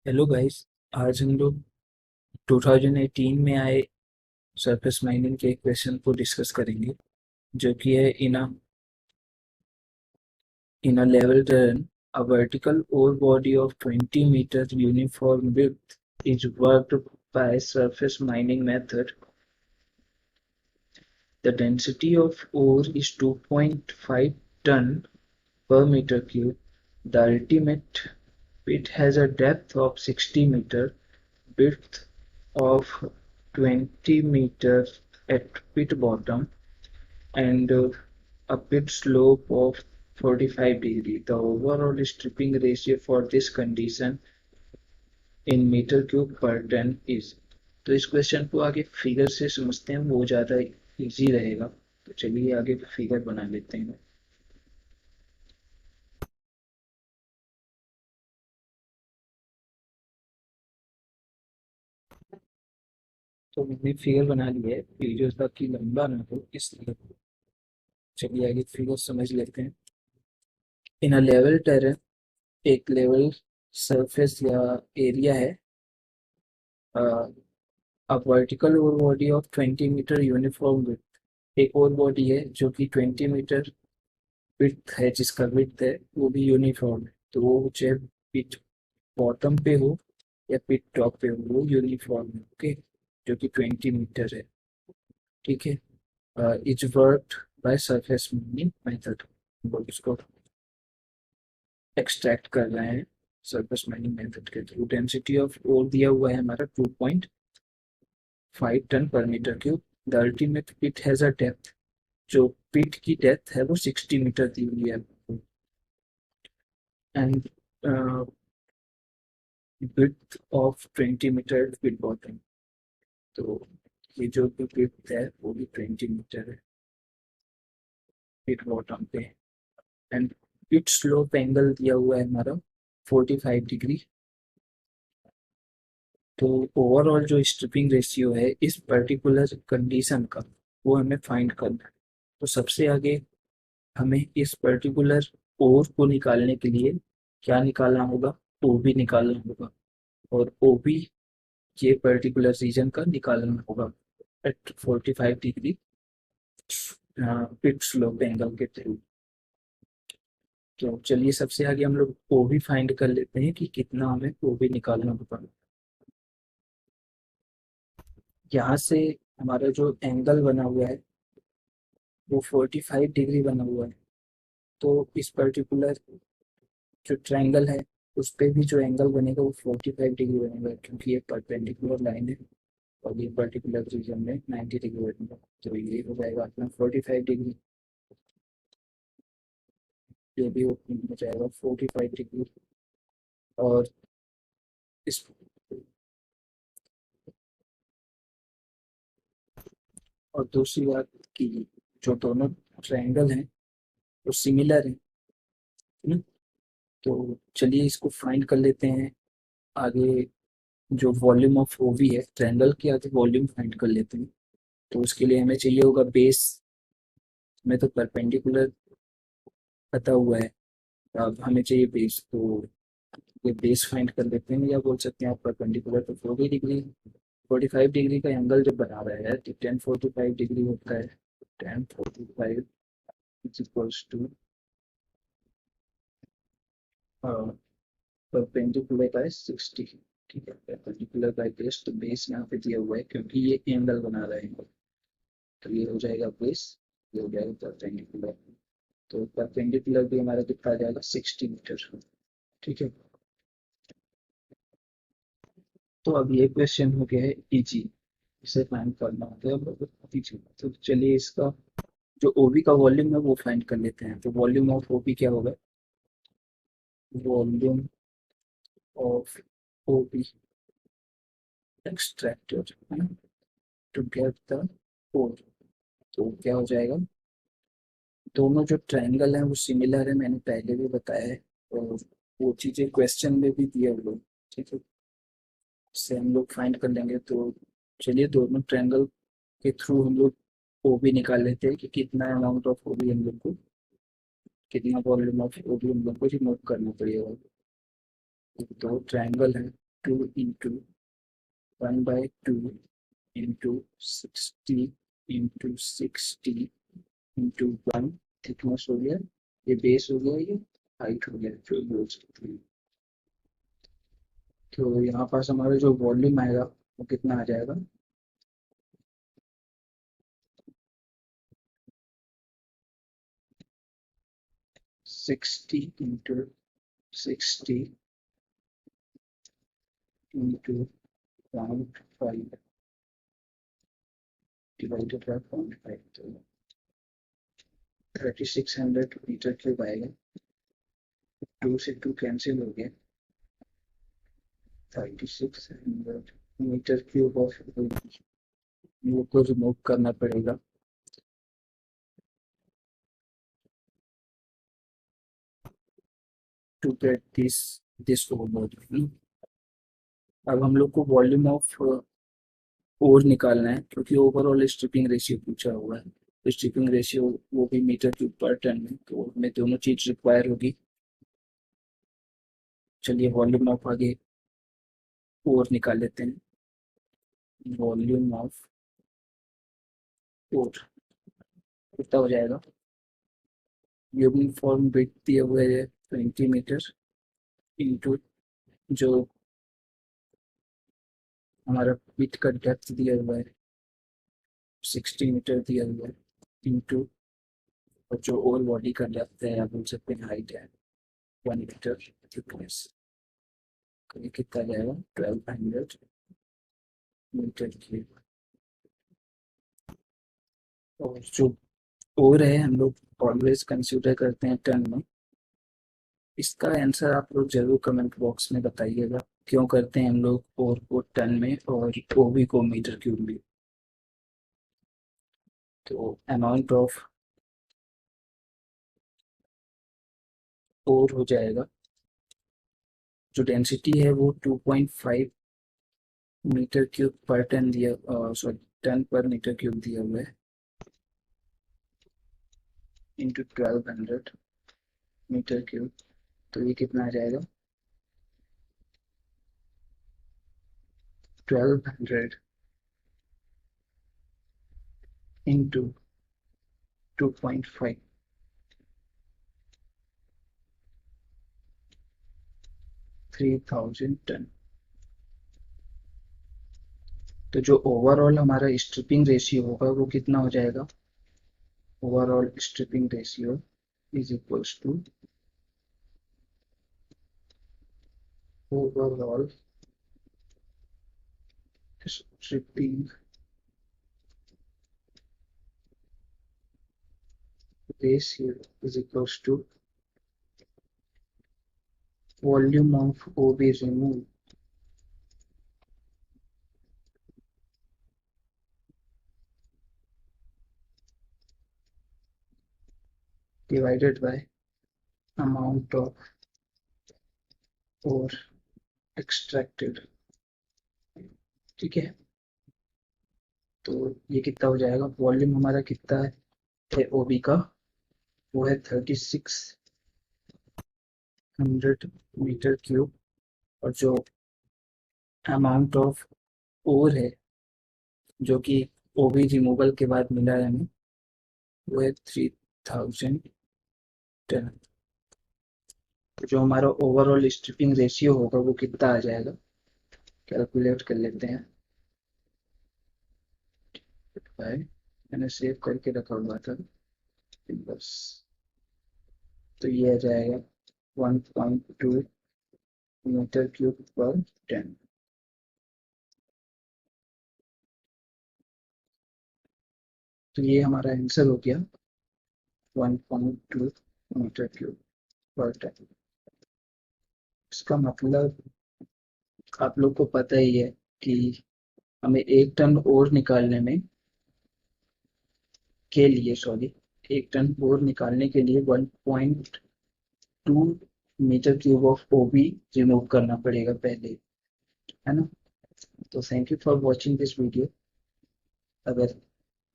Hello guys. आज हम लोग 2018 में आए सरफेस माइनिंग के एक क्वेश्चन को डिस्कस करेंगे, जो कि है in a level turn a vertical ore body of 20 meters uniform width is worked by surface mining method. The density of ore is 2.5 ton per meter cube. The ultimate pit has a depth of 60 meter, width of 20 meters at pit bottom, and a pit slope of 45 degree. The overall stripping ratio for this condition in metre cube पर ton is. तो इस question को आगे figure से समझते हैं, वो ज़्यादा इजी रहेगा। तो चलिए आगे फिगर बना लेते हैं। तो मैंने फिगर बना ली है, वीडियो ताकि लंबा ना हो इसलिए। चलिए आगे फिगर समझ लेते हैं। इन अ लेवल टेरेन, एक लेवल सरफेस या एरिया है। अब vertical ore body of 20 metre uniform width, एक और बॉडी है जो कि 20 मीटर विड्थ है, जिसका विड्थ है वो भी यूनिफॉर्म है। तो वो चाहे पिट बॉटम पे हो या पिट टॉप पे हो, वो यूनिफॉर्म है। ओके, जो कि 20 मीटर है। ठीक है। It's worked by surface mining method. इसको एक्सट्रैक्ट कर रहे हैं सरफेस माइनिंग मेथड के थ्रू। डेंसिटी ऑफ ओर दिया हुआ है हमारा 2.5 ton per metre cube. The ultimate pit has a depth, जो पिट की डेप्थ है वो 60 मीटर दी हुई है। And width of 20 metre pit bottom. तो ये जो भी विड्थ है वो भी 20 मीटर है पिट बॉटम पे। एंड पिट स्लोप एंगल दिया हुआ है हमारा 45 डिग्री। तो ओवरऑल जो स्ट्रिपिंग रेशियो है इस पर्टिकुलर कंडीशन का, वो हमें फाइंड करना है। तो सबसे आगे हमें इस पर्टिकुलर ओर को निकालने के लिए क्या निकालना होगा? ओबी निकालना होगा। और ओबी ये पर्टिकुलर रीजन का निकालना होगा एट 45 डिग्री पिट स्लोप एंगल के थ्रू। तो चलिए सबसे आगे हम लोग ओबी फाइंड कर लेते हैं कि कितना हमें ओबी निकालना होगा। यहाँ से हमारा जो एंगल बना हुआ है वो 45 डिग्री बना हुआ है। तो इस पर्टिकुलर जो ट्रायंगल है उस पे भी जो एंगल बनेगा वो 45 डिग्री बनेगा, क्योंकि ये परपेंडिकुलर लाइन है और ये पर्टिकुलर रीजन में 90 डिग्री बनेगा। तो ये हो जाएगा अपना 45 डिग्री, ये भी हो जाएगा 45 डिग्री। और इस और दूसरी बात कि जो दोनों ट्रायंगल हैं वो सिमिलर हैं। हम्म, तो चलिए इसको फाइंड कर लेते हैं आगे। जो वॉल्यूम ऑफ ओवी है, ट्रायंगल के आगे वॉल्यूम फाइंड कर लेते हैं। तो उसके लिए हमें चाहिए होगा बेस। में तो परपेंडिकुलर पता हुआ है, अब हमें चाहिए बेस। तो ये बेस फाइंड कर लेते हैं, या बोल सकते हैं आप परपेंडिकुलर। तो 40 डिग्री, 45 डिग्री का एंगल जब बना रहा है तो 1045 डिग्री होता है। 1045 is equals to perpendicular by 60। ठीक है, परपेंडिकुलर बाय बेस। तो बेस यहाँ पे दिया हुआ है क्योंकि ये एंगल बना रहा है, तो ये हो जाएगा बेस, ये हो जाएगा परपेंडिकुलर। तो परपेंडिकुलर भी हमारा कितना आ जाएगा? 60 मीटर। ठीक है। तो अब ये क्वेश्चन हो गया है इजी, इसे फाइंड करना होता है बहुत इजी। तो चलिए इसका जो ओबी का वॉल्यूम है वो फाइंड कर लेते हैं। तो वॉल्यूम ऑफ ओबी क्या होगा? Volume of OB extracted to get the ore. तो क्या हो जाएगा? दोनों जो ट्रायंगल हैं वो सिमिलर है, मैंने पहले भी बताया है। और वो चीज़ें क्वेश्चन में भी दिए हुए हैं। ठीक है, इससे हम लोग फाइंड कर लेंगे। तो चलिए दोनों ट्रायंगल के थ्रू हम लोग ओ भी निकाल लेते हैं कि कितना अमाउंट ऑफ ओ भी हम लोग को, कितना वॉल्यूम ऑफ ओ भी हम लोग को रिमूव करना पड़ेगा। दो ट्रायंगल है, 2 into 1/2 into 60 into 60 into 1 thickness हो गया, ये बेस हो गया, ये हाइट हो गया जो बोल सकते हैं। तो यहाँ पास हमारा जो वॉल्यूम आएगा वो कितना आ जाएगा, 60 into 60 into 0.5 divided by 0.5, तो 3600 मीटर क्यूब आएगा। 2 से 2 कैंसिल हो गया, 3600 मीटर क्यूब ऑफ वो को रिमूव करना पड़ेगा। To get this over. अब हम लोग को वॉल्यूम ऑफ ओर निकालना है, क्योंकि ओवरऑल स्ट्रिपिंग रेशियो पूछा हुआ है। तो स्ट्रिपिंग रेशियो वो भी मीटर क्यूब पर टन में, तो हमें दोनों चीज रिक्वायर होगी। चलिए वॉल्यूम ऑफ आगे ओर निकाल लेते हैं। वॉल्यूम ऑफ ओर कितना हो जाएगा, यूनिफॉर्म विड्थ दिए हुए है 20 मीटर इंटू जो हमारा पिट का डेप्थ दिया हुआ है 60 मीटर दिया हुआ है, इंटू और जो ओवर बॉडी का डेप्थ है, आप बोल सकते हैं हाइट है 1 मीटर थिकनेस। तो ये कितना जाएगा, 1200 मीटर क्यूब। और जो ओवर है हम लोग ऑलवेज कंसीडर करते हैं टन में। इसका आंसर आप लोग जरूर कमेंट बॉक्स में बताइएगा, क्यों करते हैं हम लोग ओवर को टन में और ओवी को मीटर क्यूब में। तो अमाउंट ऑफ ओवर हो जाएगा, जो डेंसिटी है वो 2.5 मीटर क्यूब पर टन दिया, sorry ton per metre cube दिया हुआ है, इंटू 1200 मीटर क्यूब। तो ये कितना आ जाएगा, 1200 इंटू 2.5, 3000 टन। तो जो ओवरऑल हमारा स्ट्रिपिंग रेशियो होगा वो कितना हो जाएगा, overall stripping ratio is equals to overall stripping ratio is equals to volume of OB remove divided by amount of ore extracted. ठीक है, तो ये कितना हो जाएगा, वॉल्यूम हमारा कितना है ओबी का, वो है 3600 मीटर क्यूब। और जो अमाउंट ऑफ ओर है जो कि ओबी रिमूवल के बाद मिला है हमें, वो है 3000 टन। जो हमारा ओवरऑल स्ट्रिपिंग रेशियो होगा वो कितना आ जाएगा, कैलकुलेट कर लेते हैं। मैंने सेव करके रखा हुआ था बस। तो ये आ जाएगा 1.2 मीटर क्यूब पर टन। तो ये हमारा आंसर हो गया 1.2 मीटर क्यूब पर टन। इसका मतलब आप लोग को पता ही है कि हमें 1 टन और निकालने में के लिए, सॉरी 1 टन और निकालने के लिए 1.2 metre cube of OB remove करना पड़ेगा पहले, है ना। तो thank you for watching this video. अगर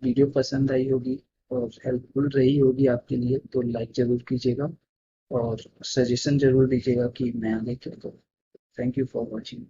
वीडियो पसंद आई होगी और हेल्पफुल रही होगी आपके लिए तो लाइक जरूर कीजिएगा और सजेशन जरूर दीजिएगा कि मैं आगे क्या करूँ। Thank you for watching.